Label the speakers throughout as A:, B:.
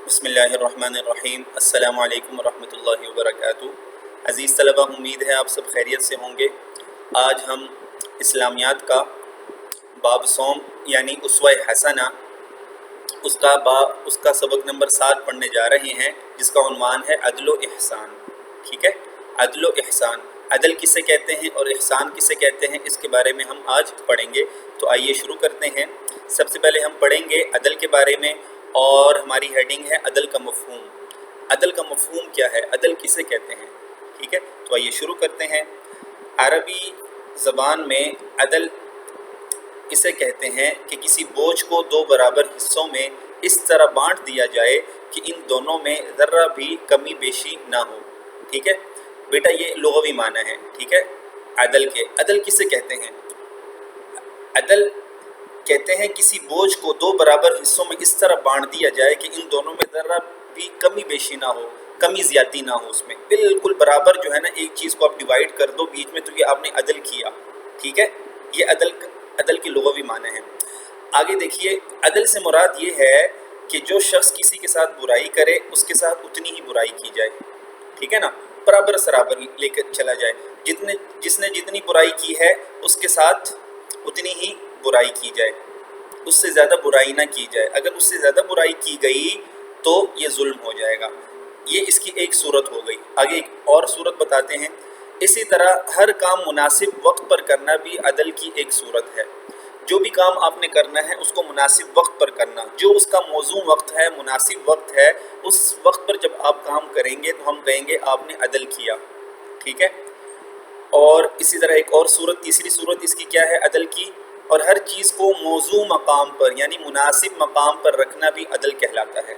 A: بسم اللہ الرحمن الرحیم۔ السلام علیکم ورحمۃ اللہ وبرکاتہ۔ عزیز طلبہ، امید ہے آپ سب خیریت سے ہوں گے۔ آج ہم اسلامیات کا باب صوم یعنی اسوہ حسنہ اس کا سبق نمبر 7 پڑھنے جا رہے ہیں، جس کا عنوان ہے عدل و احسان۔ ٹھیک ہے، عدل و احسان، عدل کسے کہتے ہیں اور احسان کسے کہتے ہیں، اس کے بارے میں ہم آج پڑھیں گے۔ تو آئیے شروع کرتے ہیں۔ سب سے پہلے ہم پڑھیں گے عدل کے بارے میں، اور ہماری ہیڈنگ ہے عدل کا مفہوم۔ عدل کا مفہوم کیا ہے، عدل کسے کہتے ہیں؟ ٹھیک ہے، تو آئیے شروع کرتے ہیں۔ عربی زبان میں عدل اسے کہتے ہیں کہ کسی بوجھ کو دو برابر حصوں میں اس طرح بانٹ دیا جائے کہ ان دونوں میں ذرہ بھی کمی بیشی نہ ہو۔ ٹھیک ہے بیٹا، یہ لغوی معنی ہے۔ ٹھیک ہے، عدل کے، عدل کسے کہتے ہیں؟ عدل کہتے ہیں کسی بوجھ کو دو برابر حصوں میں اس طرح بانٹ دیا جائے کہ ان دونوں میں ذرہ بھی کمی بیشی نہ ہو، کمی زیادتی نہ ہو، اس میں بالکل برابر جو ہے نا، ایک چیز کو آپ ڈیوائیڈ کر دو بیچ میں، تو یہ آپ نے عدل کیا۔ ٹھیک ہے، یہ عدل کی لغوی معنی ہے۔ آگے دیکھیے، عدل سے مراد یہ ہے کہ جو شخص کسی کے ساتھ برائی کرے اس کے ساتھ اتنی ہی برائی کی جائے۔ ٹھیک ہے نا، برابر سرابر لے کر چلا جائے، جس نے جتنی برائی کی ہے اس کے ساتھ اتنی ہی برائی کی جائے، اس سے زیادہ برائی نہ کی جائے۔ اگر اس سے زیادہ برائی کی گئی تو یہ ظلم ہو جائے گا۔ یہ اس کی ایک صورت ہو گئی۔ آگے ایک اور صورت بتاتے ہیں۔ اسی طرح ہر کام مناسب وقت پر کرنا بھی عدل کی ایک صورت ہے۔ جو بھی کام آپ نے کرنا ہے اس کو مناسب وقت پر کرنا، جو اس کا موزوں وقت ہے، مناسب وقت ہے، اس وقت پر جب آپ کام کریں گے تو ہم کہیں گے آپ نے عدل کیا۔ ٹھیک ہے، اور اسی طرح ایک اور صورت، تیسری صورت اس کی کیا ہے عدل کی؟ اور ہر چیز کو موزوں مقام پر یعنی مناسب مقام پر رکھنا بھی عدل کہلاتا ہے۔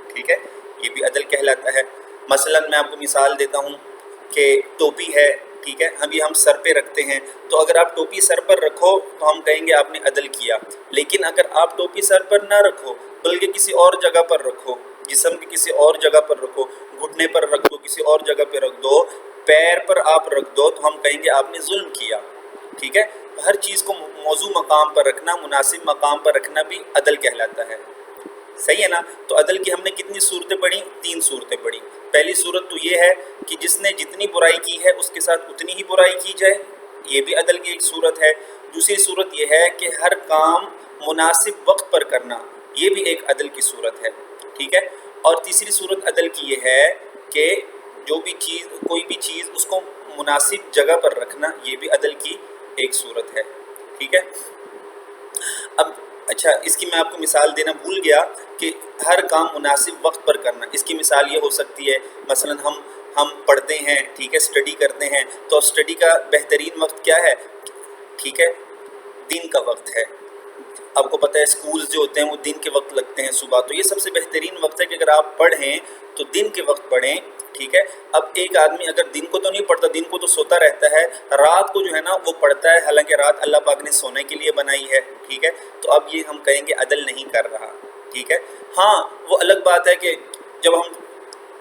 A: ٹھیک ہے، یہ بھی عدل کہلاتا ہے۔ مثلا میں آپ کو مثال دیتا ہوں کہ ٹوپی ہے، ٹھیک ہے، ابھی ہم سر پہ رکھتے ہیں، تو اگر آپ ٹوپی سر پر رکھو تو ہم کہیں گے آپ نے عدل کیا۔ لیکن اگر آپ ٹوپی سر پر نہ رکھو بلکہ کسی اور جگہ پر رکھو، جسم کی کسی اور جگہ پر رکھو، گھٹنے پر رکھ دو، کسی اور جگہ پہ رکھ دو، پیر پر آپ رکھ دو، تو ہم کہیں گے آپ نے ظلم کیا۔ ٹھیک ہے، ہر چیز کو موزوں مقام پر رکھنا، مناسب مقام پر رکھنا بھی عدل کہلاتا ہے۔ صحیح ہے نا؟ تو عدل کی ہم نے کتنی صورتیں پڑھی؟ 3 صورتیں پڑھی۔ پہلی صورت تو یہ ہے کہ جس نے جتنی برائی کی ہے اس کے ساتھ اتنی ہی برائی کی جائے، یہ بھی عدل کی ایک صورت ہے۔ دوسری صورت یہ ہے کہ ہر کام مناسب وقت پر کرنا، یہ بھی ایک عدل کی صورت ہے۔ ٹھیک ہے، اور تیسری صورت عدل کی یہ ہے کہ جو بھی چیز، کوئی بھی چیز، اس کو مناسب جگہ پر رکھنا، یہ بھی عدل کی ایک صورت ہے۔ ٹھیک ہے، اب اچھا، اس کی میں آپ کو مثال دینا بھول گیا کہ ہر کام مناسب وقت پر کرنا۔ اس کی مثال یہ ہو سکتی ہے، مثلا ہم پڑھتے ہیں، ٹھیک ہے، اسٹڈی کرتے ہیں، تو اسٹڈی کا بہترین وقت کیا ہے؟ ٹھیک ہے، دن کا وقت ہے۔ آپ کو پتہ ہے اسکولز جو ہوتے ہیں وہ دن کے وقت لگتے ہیں صبح، تو یہ سب سے بہترین وقت ہے کہ اگر آپ پڑھیں تو دن کے وقت پڑھیں۔ ٹھیک ہے، اب ایک آدمی اگر دن کو تو نہیں پڑھتا، دن کو تو سوتا رہتا ہے، رات کو جو ہے نا وہ پڑھتا ہے، حالانکہ رات اللہ پاک نے سونے کے لیے بنائی ہے۔ ٹھیک ہے، تو اب یہ ہم کہیں گے عدل نہیں کر رہا۔ ٹھیک ہے، ہاں وہ الگ بات ہے کہ جب ہم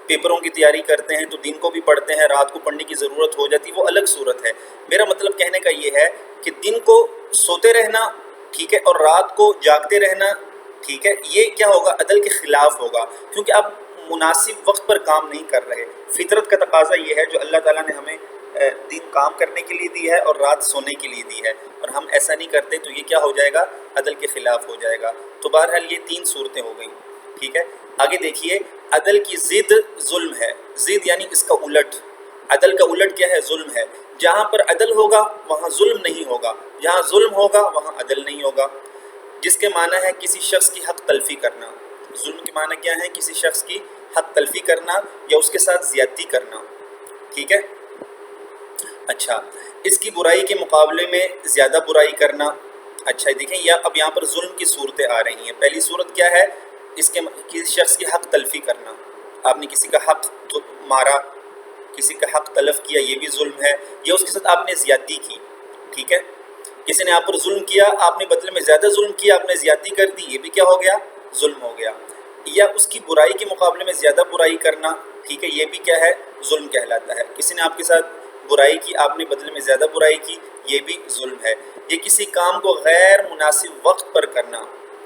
A: پیپروں کی تیاری کرتے ہیں تو دن کو بھی پڑھتے ہیں، رات کو پڑھنے کی ضرورت ہو جاتی، وہ الگ صورت ہے۔ میرا مطلب کہنے کا یہ ہے کہ دن کو سوتے رہنا، ٹھیک ہے، اور رات کو جاگتے رہنا، ٹھیک ہے، یہ کیا ہوگا؟ عدل کے خلاف ہوگا، کیونکہ آپ مناسب وقت پر کام نہیں کر رہے۔ فطرت کا تقاضا یہ ہے جو اللہ تعالیٰ نے ہمیں دن کام کرنے کے لیے دی ہے اور رات سونے کے لیے دی ہے، اور ہم ایسا نہیں کرتے تو یہ کیا ہو جائے گا؟ عدل کے خلاف ہو جائے گا۔ تو بہرحال یہ 3 صورتیں ہو گئیں۔ ٹھیک ہے، آگے دیکھیے، عدل کی ضد ظلم ہے۔ ضد یعنی اس کا الٹ۔ عدل کا الٹ کیا ہے؟ ظلم ہے۔ جہاں پر عدل ہوگا وہاں ظلم نہیں ہوگا، جہاں ظلم ہوگا وہاں عدل نہیں ہوگا۔ جس کے معنی ہے کسی شخص کی حق تلفی کرنا۔ ظلم کے معنی کیا ہے؟ کسی شخص کی حق تلفی کرنا یا اس کے ساتھ زیادتی کرنا۔ ٹھیک ہے، اچھا، اس کی برائی کے مقابلے میں زیادہ برائی کرنا۔ اچھا دیکھیں، اب یہاں پر ظلم کی صورتیں آ رہی ہیں۔ پہلی صورت کیا ہے؟ کسی شخص کی حق تلفی کرنا، آپ نے کسی کا حق مارا، کسی کا حق تلف کیا، یہ بھی ظلم ہے، یا اس کے ساتھ آپ نے زیادتی کی۔ ٹھیک ہے، کسی نے آپ پر ظلم کیا، آپ نے بدلے میں زیادہ ظلم کیا، آپ نے زیادتی کر دی، یہ بھی کیا ہو گیا؟ ظلم ہو گیا۔ یا اس کی برائی کے مقابلے میں زیادہ برائی کرنا، ٹھیک ہے، یہ بھی کیا ہے؟ ظلم کہلاتا ہے۔ کسی نے آپ کے ساتھ برائی کی، آپ نے بدلے میں زیادہ برائی کی، یہ بھی ظلم ہے۔ یہ کسی کام کو غیر مناسب وقت پر کرنا،